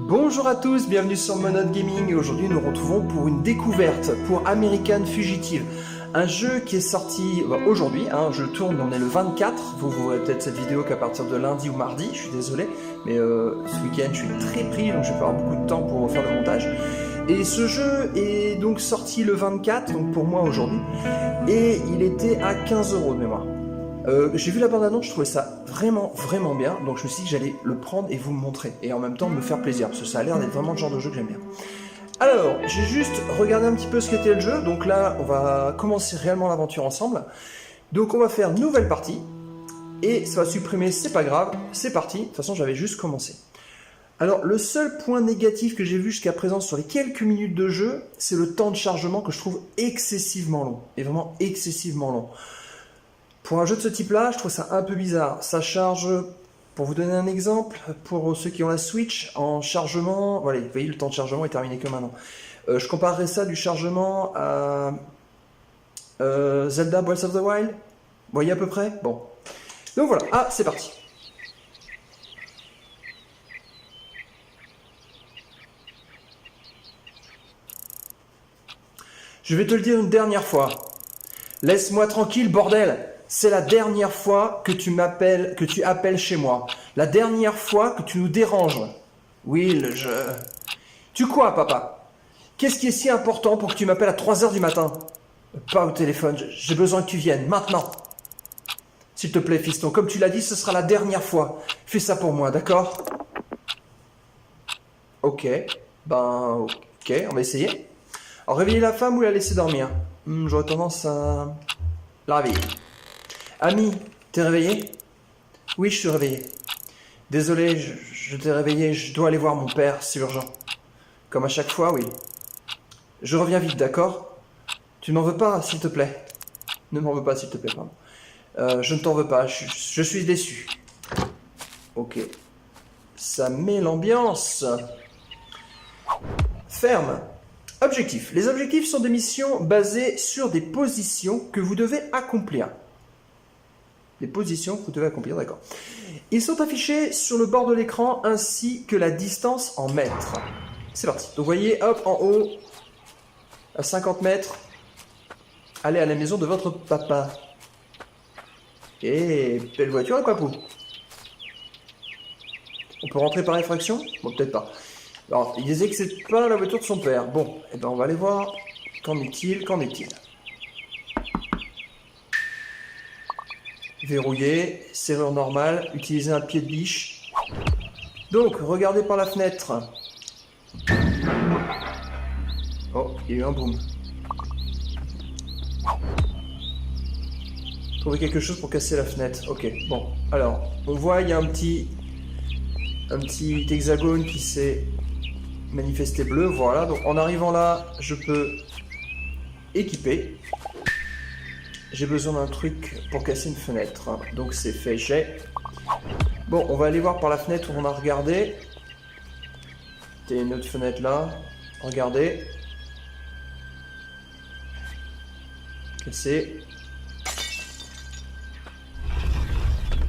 Bonjour à tous, bienvenue sur Monote Gaming et aujourd'hui nous retrouvons pour une découverte pour American Fugitive. Un jeu qui est sorti aujourd'hui, je tourne, on est le 24, vous verrez peut-être cette vidéo qu'à partir de lundi ou mardi, je suis désolé, mais ce week-end je suis très pris donc je vais pas avoir beaucoup de temps pour faire le montage. Et ce jeu est donc sorti le 24, donc pour moi aujourd'hui, et il était à 15 € de mémoire. J'ai vu la bande-annonce, je trouvais ça vraiment bien, donc je me suis dit que j'allais le prendre et vous le montrer, et en même temps me faire plaisir, parce que ça a l'air d'être vraiment le genre de jeu que j'aime bien. Alors, j'ai juste regardé un petit peu ce qu'était le jeu, donc là, on va commencer réellement l'aventure ensemble. Donc on va faire nouvelle partie, et ça va supprimer, c'est pas grave, c'est parti, de toute façon j'avais juste commencé. Alors, le seul point négatif que j'ai vu jusqu'à présent sur les quelques minutes de jeu, c'est le temps de chargement que je trouve excessivement long, et vraiment excessivement long. Pour un jeu de ce type-là, je trouve ça un peu bizarre. Ça charge, pour vous donner un exemple, pour ceux qui ont la Switch, en chargement... Voilà, vous voyez, le temps de chargement est terminé que maintenant. Je comparerais ça du chargement à Zelda Breath of the Wild. Vous voyez à peu près? Bon. Donc voilà, c'est parti. Je vais te le dire une dernière fois. Laisse-moi tranquille, bordel! C'est la dernière fois que tu m'appelles, que tu appelles chez moi. La dernière fois que tu nous déranges. Will, Tu quoi, papa? Qu'est-ce qui est si important pour que tu m'appelles à 3 h du matin? Pas au téléphone, j'ai besoin que tu viennes, maintenant. S'il te plaît, fiston, comme tu l'as dit, ce sera la dernière fois. Fais ça pour moi, d'accord? Ok, ok, on va essayer. Alors, réveiller la femme ou la laisser dormir? J'aurais tendance à la réveiller. Ami, t'es réveillé? Oui, je suis réveillé. Désolé, je t'ai réveillé, je dois aller voir mon père, c'est urgent. Comme à chaque fois, oui. Je reviens vite, d'accord? Tu m'en veux pas, s'il te plaît? Ne m'en veux pas, s'il te plaît, pardon. Je ne t'en veux pas, je suis déçu. Ok. Ça met l'ambiance. Ferme. Objectifs. Les objectifs sont des missions basées sur des positions que vous devez accomplir. Des positions que vous devez accomplir, d'accord. Ils sont affichés sur le bord de l'écran ainsi que la distance en mètres. C'est parti. Donc vous voyez, hop, en haut, à 50 mètres, allez à la maison de votre papa. Et belle voiture, le papou. On peut rentrer par effraction? Bon, peut-être pas. Alors, il disait que c'est pas la voiture de son père. Bon, eh ben on va aller voir. Qu'en est-il? Verrouillé, serrure normale, utiliser un pied de biche. Donc, regardez par la fenêtre. Oh, il y a eu un boom. Trouver quelque chose pour casser la fenêtre. Ok, bon. Alors, on voit, il y a un petit hexagone qui s'est manifesté bleu. Voilà, donc en arrivant là, je peux équiper. J'ai besoin d'un truc pour casser une fenêtre. Donc c'est fait, j'ai. Bon, on va aller voir par la fenêtre où on a regardé. Il y a une autre fenêtre là. Regardez. Casser.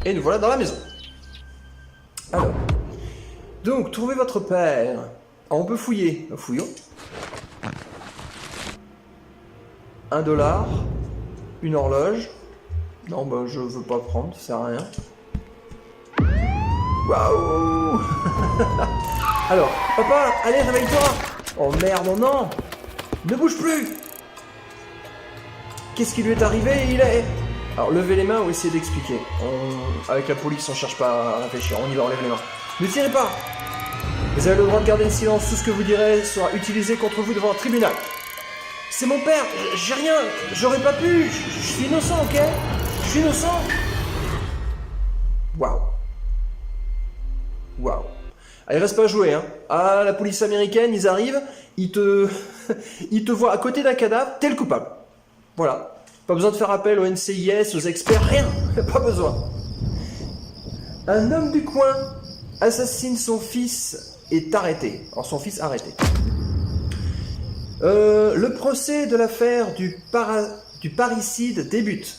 Et nous voilà dans la maison. Alors. Donc, trouvez votre père. On peut fouiller. Fouillons. 1 $. Une horloge. Non, je veux pas prendre, ça sert à rien. Waouh. Alors, papa, allez, réveille-toi. Oh merde, non. Ne bouge plus. Qu'est-ce qui lui est arrivé? Alors, levez les mains ou essayez d'expliquer. Avec la police, on cherche pas à réfléchir. On y va, on lève les mains. Ne tirez pas. Vous avez le droit de garder le silence. Tout ce que vous direz sera utilisé contre vous devant un tribunal. C'est mon père, j'ai rien, j'aurais pas pu, je suis innocent, ok? Je suis innocent. Waouh. Allez, reste pas à jouer, hein. Ah, la police américaine, ils arrivent, ils te voient à côté d'un cadavre, t'es le coupable. Voilà. Pas besoin de faire appel au NCIS, aux experts, rien, pas besoin. Un homme du coin assassine son fils et est arrêté. Alors, son fils arrêté. Le procès de l'affaire du parricide débute.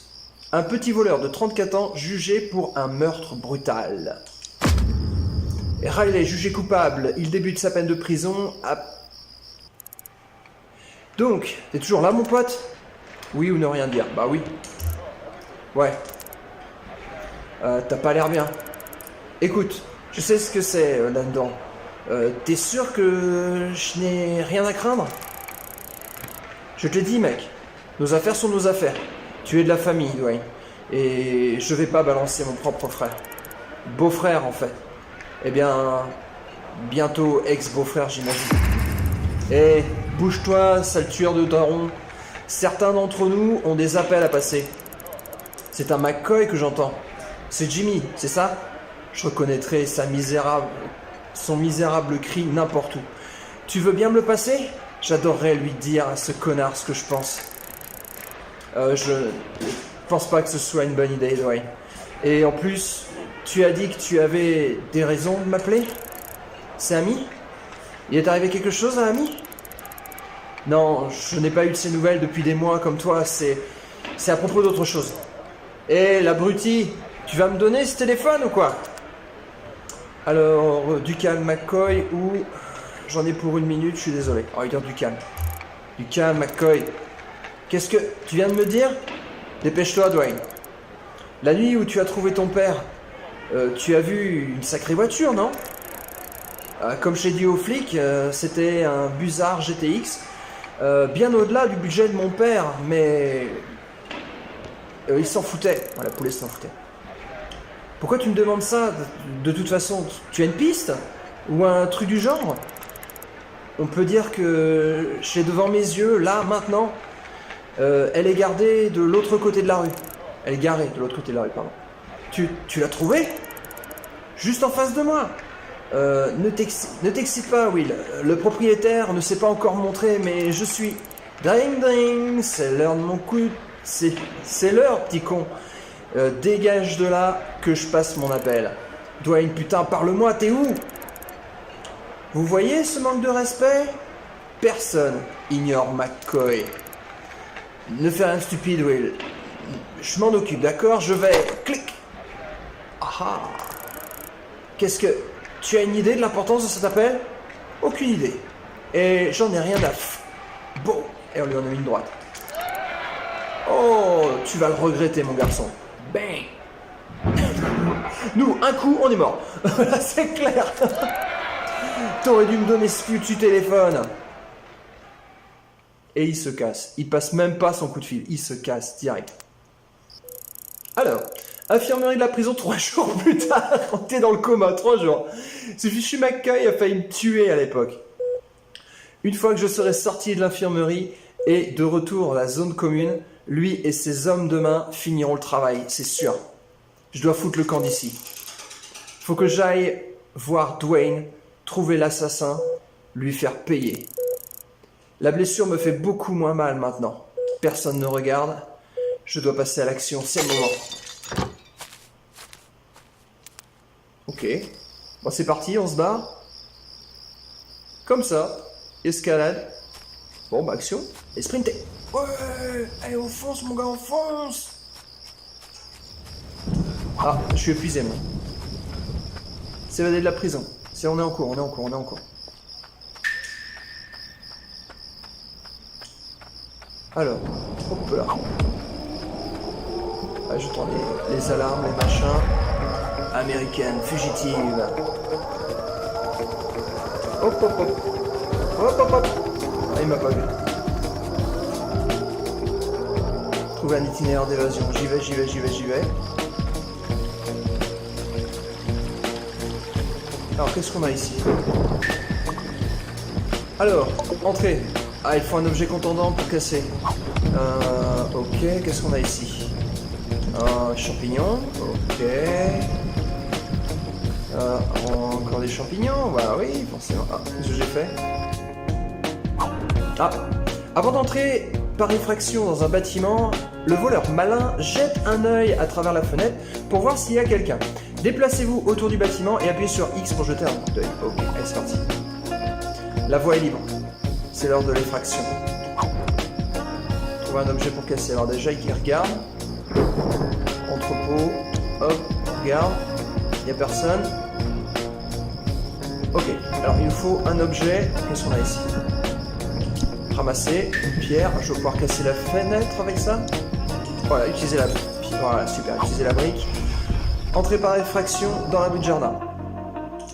Un petit voleur de 34 ans jugé pour un meurtre brutal. Et Riley, jugé coupable, il débute sa peine de prison à... Donc, t'es toujours là, mon pote? Oui ou ne rien dire? Bah oui. Ouais. T'as pas l'air bien. Écoute, je sais ce que c'est là-dedans. T'es sûr que je n'ai rien à craindre? Je te l'ai dit, mec. Nos affaires sont nos affaires. Tu es de la famille, Dwayne. Et je vais pas balancer mon propre frère. Beau-frère, en fait. Eh bien, bientôt ex-beau-frère, j'imagine. Eh, bouge-toi, sale tueur de daron. Certains d'entre nous ont des appels à passer. C'est un McCoy que j'entends. C'est Jimmy, c'est ça? Je reconnaîtrai son misérable cri n'importe où. Tu veux bien me le passer? J'adorerais lui dire à ce connard ce que je pense. Je pense pas que ce soit une bonne idée, Dwayne. Et en plus, tu as dit que tu avais des raisons de m'appeler? C'est Amy? Il est arrivé quelque chose à Amy? Non, je n'ai pas eu de ces nouvelles depuis des mois comme toi, c'est à propos d'autre chose. Eh, l'abruti, tu vas me donner ce téléphone ou quoi? Alors, du calme, McCoy, ou... J'en ai pour 1 minute, je suis désolé. Oh, il dire du calme. Du calme, McCoy. Qu'est-ce que... Tu viens de me dire? Dépêche-toi, Dwayne. La nuit où tu as trouvé ton père, tu as vu une sacrée voiture, non? Comme j'ai dit aux flics, c'était un Buzzard GTX. Bien au-delà du budget de mon père, mais... il s'en foutait. La police s'en foutait. Pourquoi tu me demandes ça? De toute façon, tu as une piste? Ou un truc du genre? On peut dire que j'ai devant mes yeux, là, maintenant, elle est gardée de l'autre côté de la rue. Elle est garée de l'autre côté de la rue, pardon. Tu l'as trouvée? Juste en face de moi. Ne t'excite pas, Will. Le propriétaire ne s'est pas encore montré, mais je suis... Ding ding, c'est l'heure de mon coup. C'est l'heure, petit con. Dégage de là que je passe mon appel. Dwayne, putain, parle-moi, t'es où? Vous voyez ce manque de respect? Personne ignore McCoy. Ne fais rien de stupide, Will. Je m'en occupe, d'accord? Je vais... Clic. Ah. Qu'est-ce que... Tu as une idée de l'importance de cet appel? Aucune idée. Et j'en ai rien à... Bon. Et on lui en a mis une droite. Oh, tu vas le regretter, mon garçon. Bang. Nous, un coup, on est mort. Là, c'est clair. T'aurais dû me donner ce foutu téléphone. Et il se casse. Il passe même pas son coup de fil. Il se casse direct. Alors, infirmerie de la prison 3 jours plus tard. T'es dans le coma, 3 jours. Ce fichu McCoy a failli me tuer à l'époque. Une fois que je serai sorti de l'infirmerie et de retour à la zone commune, lui et ses hommes de main finiront le travail, c'est sûr. Je dois foutre le camp d'ici. Faut que j'aille voir Dwayne, trouver l'assassin, lui faire payer. La blessure me fait beaucoup moins mal maintenant. Personne ne regarde. Je dois passer à l'action, c'est le moment. Ok. Bon, c'est parti, on se barre. Comme ça. Escalade. Bon, bah, action. Et sprinter. Ouais. Allez, on fonce, mon gars, on fonce. Ah, je suis épuisé, moi. S'évader de la prison. On est en cours, on est en cours. Alors, hop là. Ah, je tourne les alarmes, les machins. Américaine, fugitive. Hop, hop, hop. Hop, hop, hop. Ah, il m'a pas vu. Trouver un itinéraire d'évasion. J'y vais. Alors, qu'est-ce qu'on a ici? Alors, entrée. Ah, il faut un objet contondant pour casser. Ok, qu'est-ce qu'on a ici? Champignons. Ok. Encore des champignons. Bah oui, forcément. Ah, qu'est-ce que j'ai fait? Ah, avant d'entrer par effraction dans un bâtiment, le voleur malin jette un œil à travers la fenêtre pour voir s'il y a quelqu'un. Déplacez-vous autour du bâtiment et appuyez sur X pour jeter un coup d'œil. Ok, allez, c'est parti. La voie est libre. C'est l'heure de l'effraction. Trouver un objet pour casser. Alors déjà, il regarde. Entrepôt. Hop, on regarde. Il n'y a personne. Ok, alors il nous faut un objet. Qu'est-ce qu'on a ici? Ramasser une pierre. Je vais pouvoir casser la fenêtre avec ça. Voilà, utiliser la... Voilà, super, utiliser la brique. Entrée par effraction dans l'abri de jardin.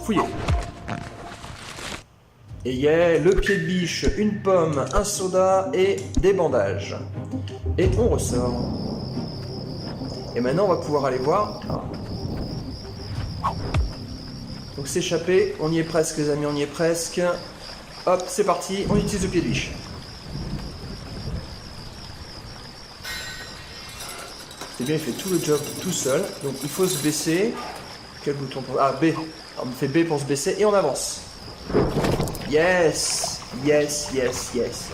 Fouiller. Et yeah, le pied de biche, une pomme, un soda et des bandages. Et on ressort. Et maintenant, on va pouvoir aller voir. Donc s'échapper, on y est presque les amis, on y est presque. Hop, c'est parti, on utilise le pied de biche. C'est bien, il fait tout le job tout seul. Donc il faut se baisser. Quel bouton pour... Ah, B. On fait B pour se baisser et on avance. Yes, yes, yes, yes.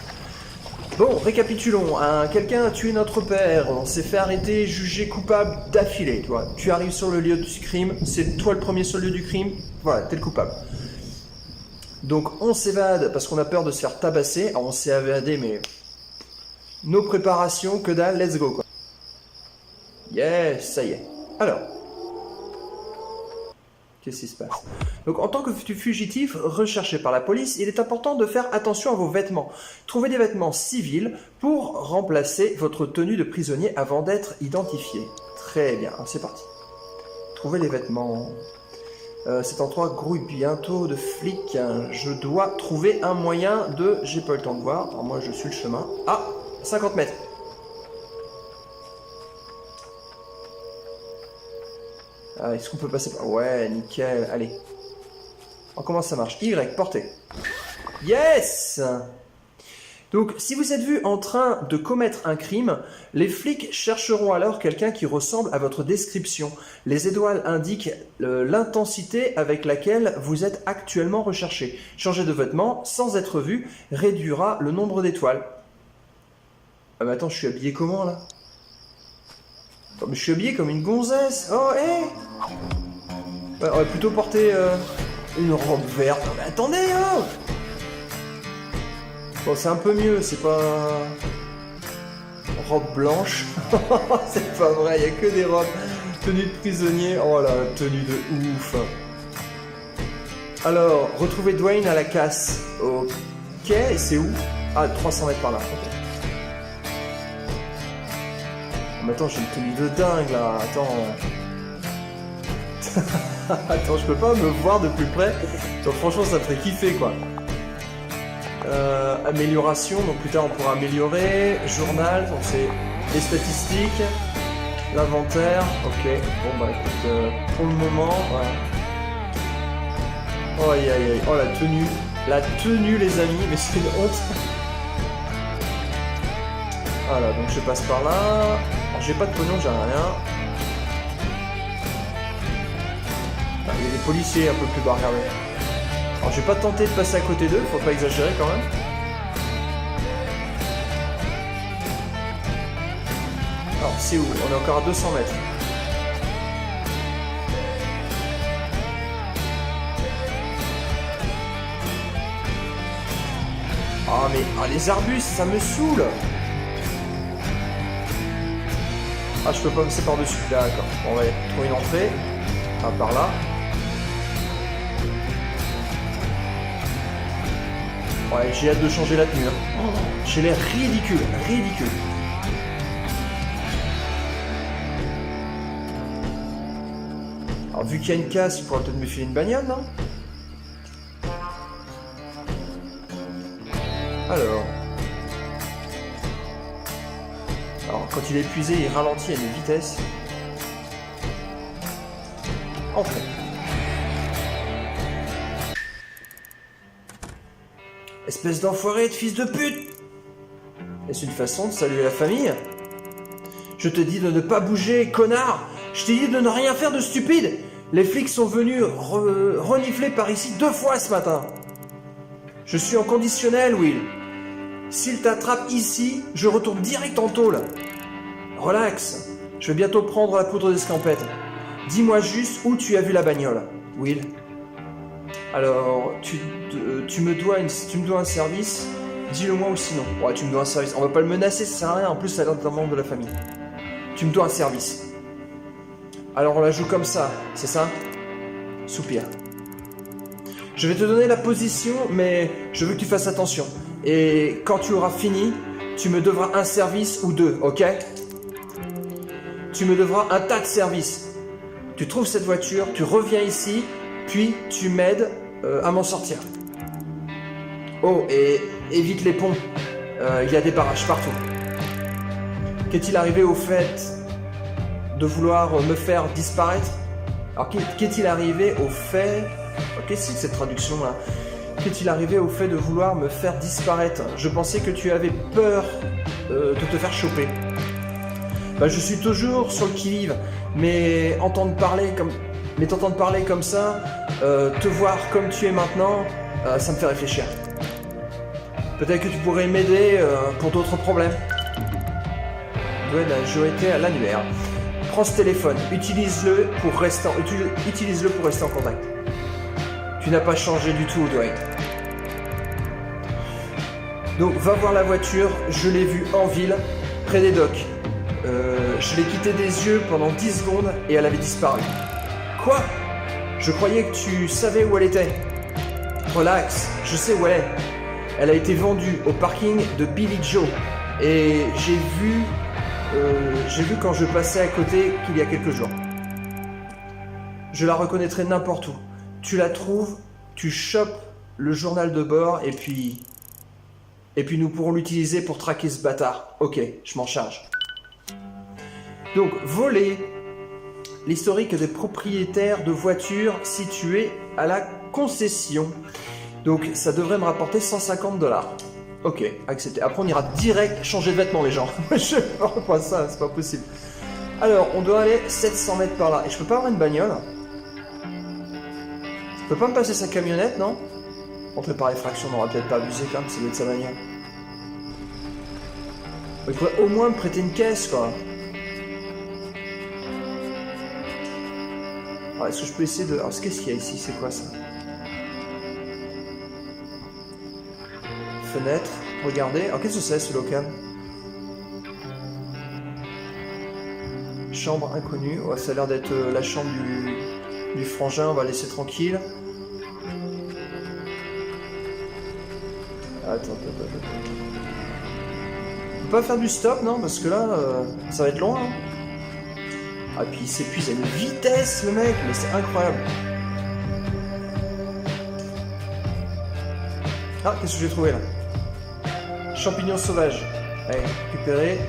Bon, récapitulons. Quelqu'un a tué notre père. On s'est fait arrêter, jugé coupable d'affilée. Tu arrives sur le lieu du crime. C'est toi le premier sur le lieu du crime. Voilà, t'es le coupable. Donc on s'évade parce qu'on a peur de se faire tabasser. Alors, on s'est évadé, mais nos préparations, que dalle, let's go quoi. Yes, ça y est. Alors. Qu'est-ce qui se passe? Donc, en tant que fugitif recherché par la police, il est important de faire attention à vos vêtements. Trouvez des vêtements civils pour remplacer votre tenue de prisonnier avant d'être identifié. Très bien, c'est parti. Trouvez les vêtements. Cet endroit grouille bientôt de flics. Je dois trouver un moyen de... J'ai pas le temps de voir. Alors, moi, je suis le chemin. Ah, 50 mètres. Ah, est-ce qu'on peut passer par... Ouais, nickel, allez. Alors, comment ça marche? Y, portée. Yes! Donc, si vous êtes vu en train de commettre un crime, les flics chercheront alors quelqu'un qui ressemble à votre description. Les étoiles indiquent l'intensité avec laquelle vous êtes actuellement recherché. Changer de vêtements sans être vu réduira le nombre d'étoiles. Ah, mais attends, je suis habillé comment, là? Oh, mais je suis habillé comme une gonzesse. Oh, hé ouais, on va plutôt porter une robe verte. Non, mais attendez, oh. Bon, c'est un peu mieux, c'est pas... Robe blanche. C'est pas vrai, il n'y a que des robes. Tenue de prisonnier. Oh là, tenue de ouf. Alors, retrouver Dwayne à la casse. Ok, et c'est où? Ah, 300 mètres par là. Ok. Mais attends, j'ai une tenue de dingue là, attends. Attends, je peux pas me voir de plus près. Donc franchement, ça me ferait kiffer quoi. Amélioration, donc plus tard on pourra améliorer. Journal, donc c'est les statistiques. L'inventaire, ok. Bon bah écoute, pour le moment, voilà. Oh aïe aïe aïe, oh la tenue. La tenue les amis, mais c'est une honte. Voilà, donc je passe par là. J'ai pas de pognon, j'ai rien. Ah, il y a des policiers un peu plus bas, regardez. Alors je vais pas tenter de passer à côté d'eux, faut pas exagérer quand même. Alors c'est où? On est encore à 200 mètres. Ah mais les arbustes, ça me saoule. Ah, je peux pas passer par-dessus. D'accord. On va trouver une entrée. Ah, par là. Ouais, j'ai hâte de changer la tenue. Hein. J'ai l'air ridicule. Ridicule. Alors, vu qu'il y a une casse, il pourra peut-être me filer une bagnole, non? Alors, quand il est épuisé, il ralentit à une vitesse. Entrée. Espèce d'enfoiré de fils de pute! Est-ce une façon de saluer la famille? Je te dis de ne pas bouger, connard! Je t'ai dit de ne rien faire de stupide! Les flics sont venus renifler par ici 2 fois ce matin. Je suis en conditionnel, Will. S'il t'attrape ici, je retourne direct en tôle. Relax, je vais bientôt prendre la poudre d'escampette. Dis-moi juste où tu as vu la bagnole, Will. Alors, tu me dois un service. Dis-le moi ou sinon. Ouais, tu me dois un service. On va pas le menacer, ça sert à rien. En plus, ça a l'air d'un membre de la famille. Tu me dois un service. Alors, on la joue comme ça, c'est ça? Soupir. Je vais te donner la position, mais je veux que tu fasses attention. Et quand tu auras fini, tu me devras un service ou deux, ok? Tu me devras un tas de services. Tu trouves cette voiture, tu reviens ici, puis tu m'aides à m'en sortir. Oh, et évite les ponts. Il y a des barrages partout. Qu'est-il arrivé au fait de vouloir me faire disparaître? Alors, qu'est-il arrivé au fait... Qu'est-ce que c'est que cette traduction-là? Qu'est-il arrivé au fait de vouloir me faire disparaître? Je pensais que tu avais peur de te faire choper. Bah, je suis toujours sur le qui-vive, mais t'entendre parler comme ça, te voir comme tu es maintenant, ça me fait réfléchir. Peut-être que tu pourrais m'aider pour d'autres problèmes. Ouais, la majorité à l'annuaire. Prends ce téléphone, utilise-le pour rester en contact. Tu n'as pas changé du tout, Dwayne. Donc, va voir la voiture, je l'ai vue en ville, près des docks. Je l'ai quittée des yeux pendant 10 secondes et elle avait disparu. Quoi? Je croyais que tu savais où elle était. Relax, je sais où elle est. Elle a été vendue au parking de Billy Joe. Et j'ai vu quand je passais à côté qu'il y a quelques jours. Je la reconnaîtrai n'importe où. Tu la trouves, tu chopes le journal de bord et puis nous pourrons l'utiliser pour traquer ce bâtard. Ok, je m'en charge. Donc, voler l'historique des propriétaires de voitures situées à la concession. Donc, ça devrait me rapporter 150 $. Ok, accepté. Après, on ira direct changer de vêtements, les gens. Je sais pas ça, c'est pas possible. Alors, on doit aller 700 mètres par là. Et je peux pas avoir une bagnole? Je peux pas me passer sa camionnette, non? Entrer par effraction, on n'aura peut-être pas abusé quand même, c'est de sa bagnole. Il faudrait au moins me prêter une caisse, quoi. Alors, est-ce que je peux essayer de... Alors, qu'est-ce qu'il y a ici? C'est quoi ça? Fenêtre, regardez. Alors, qu'est-ce que c'est ce local? Chambre inconnue. Ouais, ça a l'air d'être la chambre du frangin. On va laisser tranquille. Attends. On peut pas faire du stop, non? Parce que là, ça va être long, hein. Ah, puis il s'épuise à une vitesse, le mec. Mais c'est incroyable. Ah, qu'est-ce que j'ai trouvé, là? Champignons sauvages. Allez, récupérer.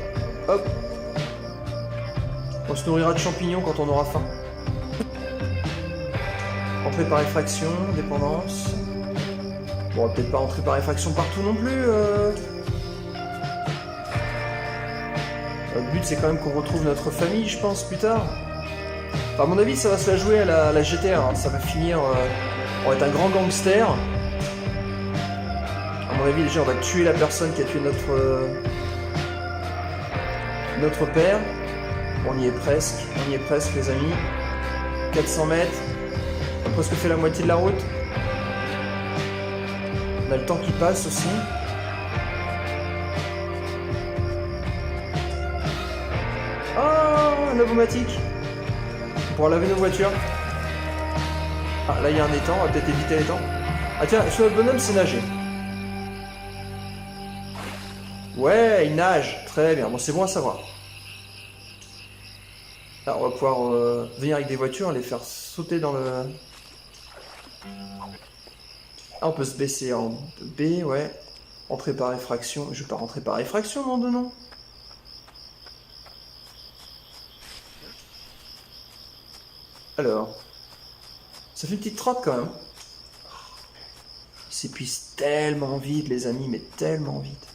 Hop. On se nourrira de champignons quand on aura faim. Entrée par effraction, dépendance. Bon, on va peut-être pas entrer par effraction partout non plus. Le but, c'est quand même qu'on retrouve notre famille, je pense, plus tard. Enfin, à mon avis, ça va se la jouer à la GTA. Hein. Ça va finir... on va être un grand gangster. À mon avis, déjà, on va tuer la personne qui a tué notre père. On y est presque, les amis. 400 mètres. On a presque fait la moitié de la route. On a le temps qui passe aussi. Oh, un lavomatique. On pourra laver nos voitures. Ah, là, il y a un étang. On va peut-être éviter l'étang. Ah tiens, sur le bonhomme, c'est nager. Ouais, il nage. Très bien. Bon, c'est bon à savoir. Là, on va pouvoir venir avec des voitures, les faire sauter dans le... Ah, on peut se baisser en B, ouais. Entrer par effraction. Je vais pas rentrer par effraction, non de non. Alors. Ça fait une petite trotte quand même. Il s'épuise tellement vite, les amis, mais tellement vite.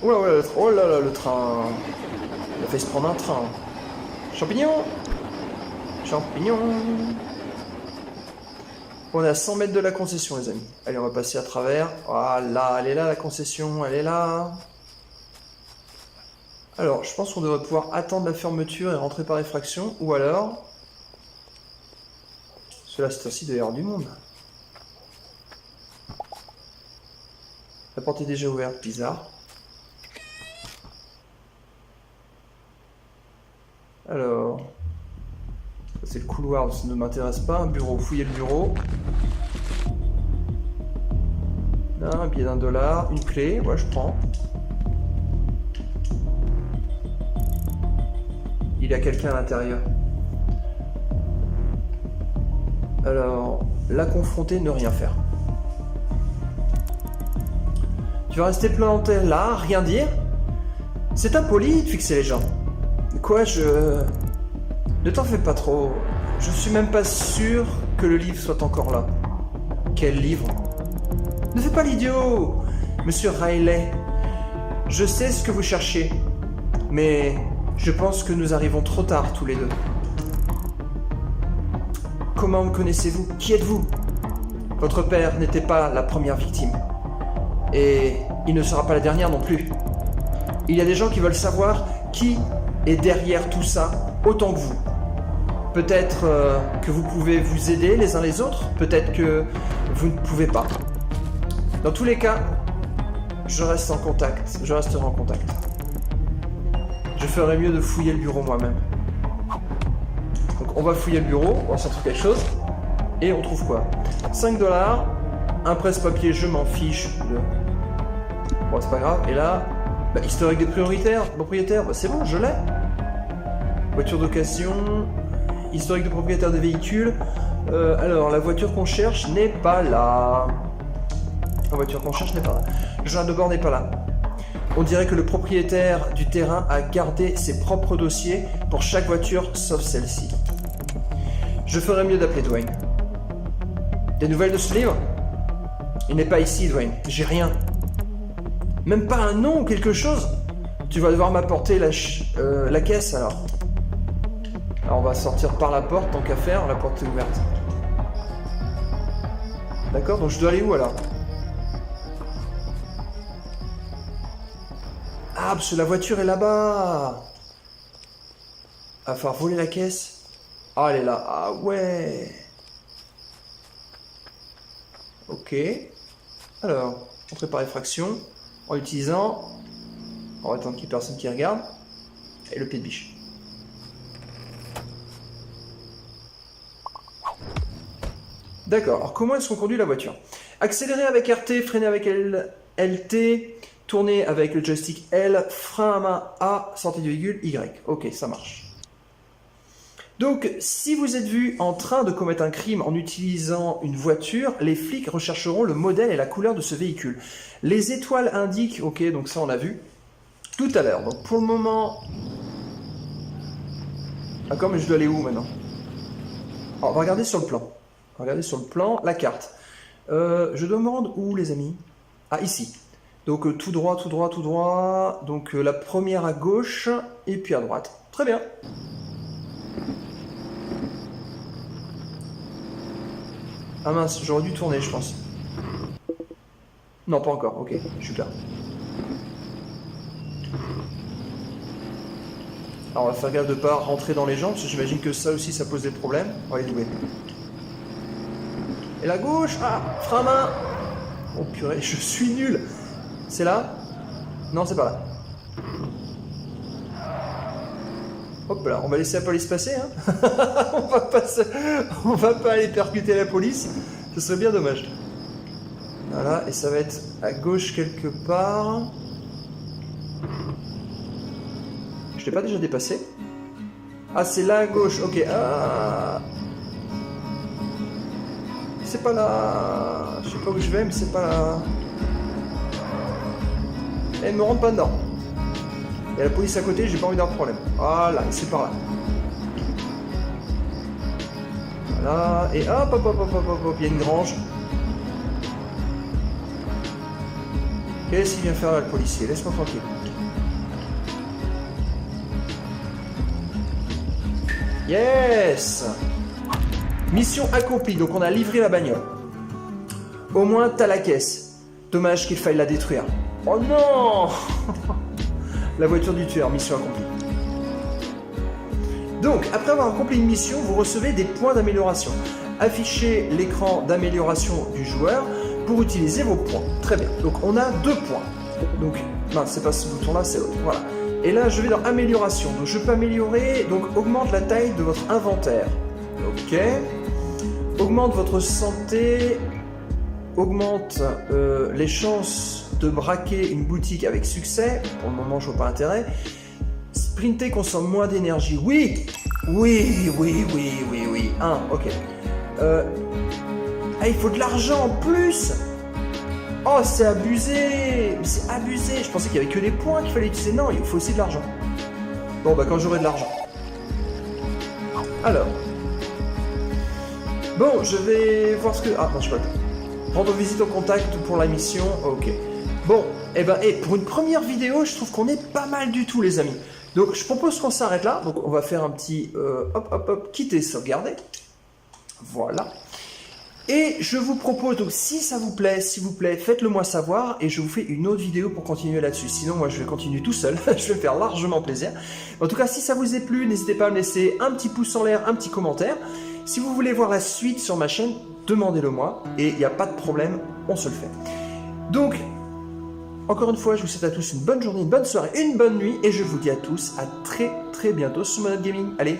Oh là là, le train. Il a fait se prendre un train. Champignons. On est à 100 mètres de la concession, les amis. Allez, on va passer à travers. Voilà, elle est là, la concession, elle est là. Alors, je pense qu'on devrait pouvoir attendre la fermeture et rentrer par effraction. Ou alors... Cela, c'est aussi d'ailleurs du monde. La porte est déjà ouverte, bizarre. Alors... C'est le couloir, ça ne m'intéresse pas. Un bureau, fouiller le bureau. Là, un billet d'$1, une clé, ouais, je prends. Il y a quelqu'un à l'intérieur. Alors, la confronter, ne rien faire. Tu vas rester planté là, rien dire? C'est impoli de fixer les gens. Quoi, Ne t'en fais pas trop. Je suis même pas sûr que le livre soit encore là. Quel livre? Ne fais pas l'idiot, Monsieur Riley. Je sais ce que vous cherchez, mais je pense que nous arrivons trop tard tous les deux. Comment me connaissez-vous? Qui êtes-vous? Votre père n'était pas la première victime. Et il ne sera pas la dernière non plus. Il y a des gens qui veulent savoir qui est derrière tout ça, autant que vous. Peut-être que vous pouvez vous aider les uns les autres, peut-être que vous ne pouvez pas. Dans tous les cas, je resterai en contact. Je ferais mieux de fouiller le bureau moi-même. Donc on va fouiller le bureau, on va sortir quelque chose, et on trouve quoi? $5, un presse-papier, je m'en fiche. Bon, c'est pas grave. Et là, historique des propriétaires, c'est bon, je l'ai. Voiture d'occasion, historique de propriétaire des véhicules. Alors, la voiture qu'on cherche n'est pas là. La voiture qu'on cherche n'est pas là. Le journal de bord n'est pas là. On dirait que le propriétaire du terrain a gardé ses propres dossiers pour chaque voiture, sauf celle-ci. Je ferais mieux d'appeler Dwayne. Des nouvelles de ce livre? Il n'est pas ici, Dwayne. J'ai rien. Même pas un nom ou quelque chose? Tu vas devoir m'apporter la caisse, alors. Alors, on va sortir par la porte, tant qu'à faire. La porte est ouverte. D'accord, donc je dois aller où, alors? Ah, parce que la voiture est là-bas. Ah, va falloir voler la caisse. Ah, elle est là. Ah, ouais. Ok. Alors, entrer par effraction. En utilisant... On va attendre qu'il n'y ait personne qui regarde. Et le pied de biche. D'accord. Alors, comment est-ce qu'on conduit la voiture? Accélérer avec RT, freiner avec LT... Tourner avec le joystick L, frein à main A, sortie du véhicule Y. Ok, ça marche. Donc, si vous êtes vu en train de commettre un crime en utilisant une voiture, les flics rechercheront le modèle et la couleur de ce véhicule. Les étoiles indiquent, ok, donc ça on a vu tout à l'heure. Donc pour le moment... D'accord, mais je dois aller où maintenant? Alors, on va regarder sur le plan. On va regarder sur le plan, la carte. Je dois me rendre où, les amis? Ah, ici. Donc tout droit, tout droit, tout droit. Donc la première à gauche et puis à droite. Très bien. Ah mince, j'aurais dû tourner, je pense. Non, pas encore. Ok, super. Alors on va faire gaffe de ne pas rentrer dans les gens, parce que j'imagine que ça aussi, ça pose des problèmes. On va les louer. Et la gauche, ah, frein à main. Oh purée, je suis nul. C'est là? Non, c'est pas là. Hop là, on va laisser la police passer. Hein. on va pas aller percuter la police. Ce serait bien dommage. Voilà, et ça va être à gauche quelque part. Je l'ai pas déjà dépassé? Ah, c'est là à gauche. Ok. Ah. C'est pas là. Je sais pas où je vais, mais c'est pas là. Et me rentre pas dedans. Il y a la police à côté, j'ai pas envie d'avoir de problème. Voilà, c'est par là. Voilà, et hop, hop, hop, hop, hop, hop, il y a une grange. Qu'est-ce qu'il vient faire là, le policier? Laisse-moi tranquille. Yes! Mission accomplie, donc on a livré la bagnole. Au moins, t'as la caisse. Dommage qu'il faille la détruire. Oh non! La voiture du tueur, mission accomplie. Donc, après avoir accompli une mission, vous recevez des points d'amélioration. Affichez l'écran d'amélioration du joueur pour utiliser vos points. Très bien. Donc, on a 2 points. Donc, non, c'est pas ce bouton-là, c'est l'autre. Voilà. Et là, je vais dans amélioration. Donc, je peux améliorer, donc, augmente la taille de votre inventaire. Ok. Augmente votre santé. Augmente les chances de braquer une boutique avec succès. Pour le moment, je vois pas intérêt. Sprinter consomme moins d'énergie. Oui. Oui. 1, ok. Ah, il faut de l'argent en plus. Oh, c'est abusé. C'est abusé. Je pensais qu'il y avait que les points qu'il fallait utiliser. Non, il faut aussi de l'argent. Bon, bah quand j'aurai de l'argent. Alors. Bon, je vais voir ce que... Ah, non, je sais pas. Rendre visite au contact pour la mission. Ok. Bon, pour une première vidéo, je trouve qu'on est pas mal du tout, les amis. Donc, je propose qu'on s'arrête là. Donc, on va faire un petit... quitter, sauvegarder. Voilà. Et je vous propose, donc si ça vous plaît, s'il vous plaît, faites-le moi savoir et je vous fais une autre vidéo pour continuer là-dessus. Sinon, moi, je vais continuer tout seul. Je vais me faire largement plaisir. En tout cas, si ça vous est plu, n'hésitez pas à me laisser un petit pouce en l'air, un petit commentaire. Si vous voulez voir la suite sur ma chaîne, demandez-le moi et il n'y a pas de problème, on se le fait. Donc, encore une fois, je vous souhaite à tous une bonne journée, une bonne soirée, une bonne nuit et je vous dis à tous à très bientôt sur Monote Gaming. Allez,